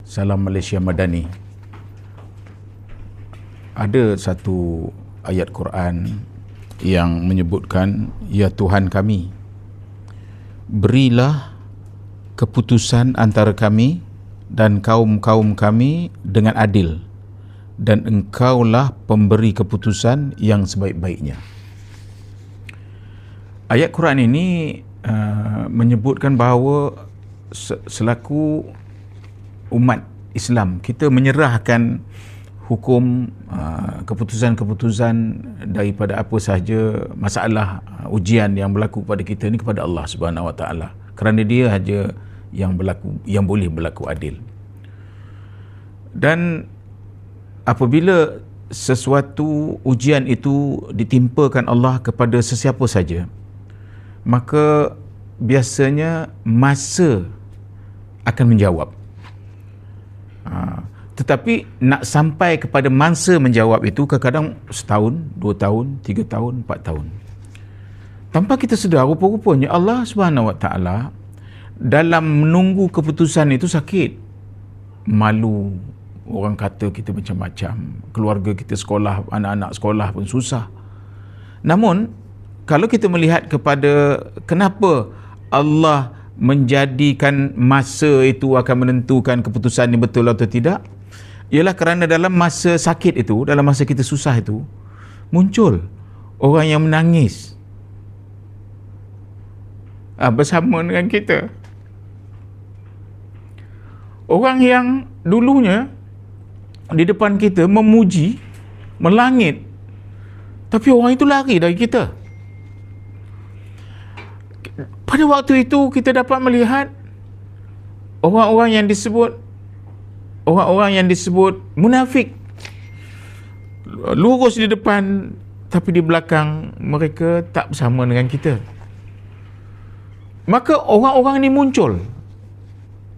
Salam Malaysia Madani. Ada satu ayat Quran yang menyebutkan, ya Tuhan kami, berilah keputusan antara kami dan kaum-kaum kami dengan adil, dan engkaulah pemberi keputusan yang sebaik-baiknya. Ayat Quran ini menyebutkan bahawa selaku umat Islam, kita menyerahkan hukum, keputusan-keputusan daripada apa sahaja masalah, ujian yang berlaku pada kita ni kepada Allah Subhanahu Wa Taala, kerana Dia saja yang boleh berlaku adil. Dan apabila sesuatu ujian itu ditimpakan Allah kepada sesiapa saja, maka biasanya masa akan menjawab. Tetapi nak sampai kepada masa menjawab itu kadang-kadang setahun, 2 tahun, 3 tahun, 4 tahun. Tanpa kita sedar, rupa-rupanya Allah Subhanahu Wa Taala dalam menunggu keputusan itu sakit, malu, orang kata kita macam-macam, keluarga kita sekolah, anak-anak sekolah pun susah. Namun kalau kita melihat kepada kenapa Allah menjadikan masa itu akan menentukan keputusan ini betul atau tidak, ialah kerana dalam masa sakit itu, dalam masa kita susah itu, muncul orang yang menangis bersama dengan kita. Orang yang dulunya di depan kita memuji, melangit, tapi orang itu lari dari kita. Pada waktu itu kita dapat melihat orang-orang yang disebut munafik, lurus di depan tapi di belakang mereka tak bersama dengan kita. Maka orang-orang ini muncul,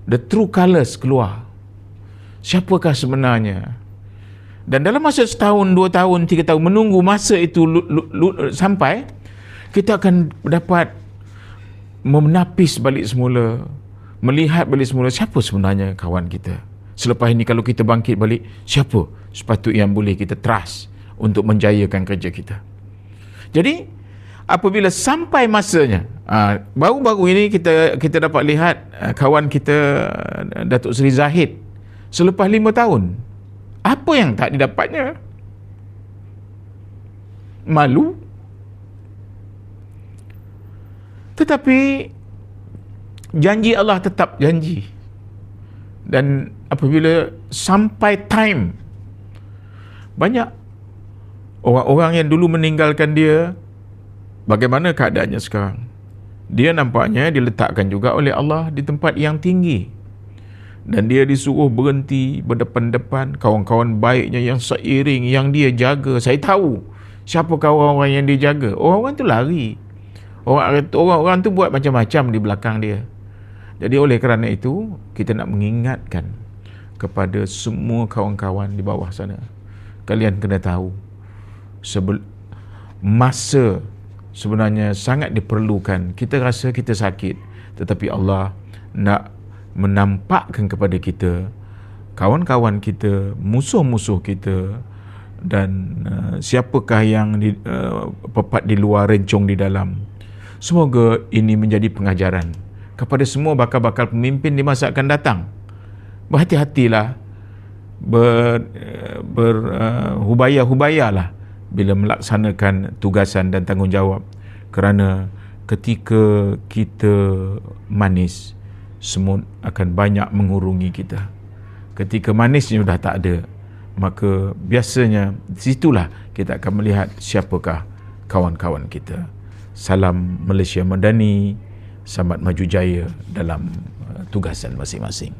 the true colours keluar. Siapakah sebenarnya? Dan dalam masa setahun, 2 tahun, 3 tahun menunggu masa itu sampai, kita akan dapat menapis balik semula, melihat balik semula siapa sebenarnya kawan kita. Selepas ini kalau kita bangkit balik, siapa sepatutnya yang boleh kita trust untuk menjayakan kerja kita. Jadi apabila sampai masanya, baru-baru ini kita dapat lihat kawan kita Datuk Seri Zahid selepas 5 tahun, apa yang tak didapatnya? Malu. Tetapi janji Allah tetap janji. Dan apabila sampai time, banyak orang-orang yang dulu meninggalkan dia, bagaimana keadaannya sekarang? Dia nampaknya diletakkan juga oleh Allah di tempat yang tinggi, dan dia disuruh berhenti berdepan-depan. Kawan-kawan baiknya yang seiring, yang dia jaga, saya tahu siapakah orang-orang yang dia jaga. Orang-orang tu lari, orang-orang tu buat macam-macam di belakang dia. Jadi oleh kerana itu, kita nak mengingatkan kepada semua kawan-kawan di bawah sana, kalian kena tahu masa sebenarnya sangat diperlukan. Kita rasa kita sakit, tetapi Allah nak menampakkan kepada kita kawan-kawan kita, musuh-musuh kita, dan siapakah yang pepat di luar, rencong di dalam. Semoga ini menjadi pengajaran kepada semua bakal-bakal pemimpin di masa akan datang. Berhati-hatilah, berhubaya-hubayalah bila melaksanakan tugasan dan tanggungjawab, kerana ketika kita manis, semut akan banyak mengurungi kita. Ketika manisnya sudah tak ada, maka biasanya situlah kita akan melihat siapakah kawan-kawan kita. Salam Malaysia Madani, selamat maju jaya dalam tugasan masing-masing.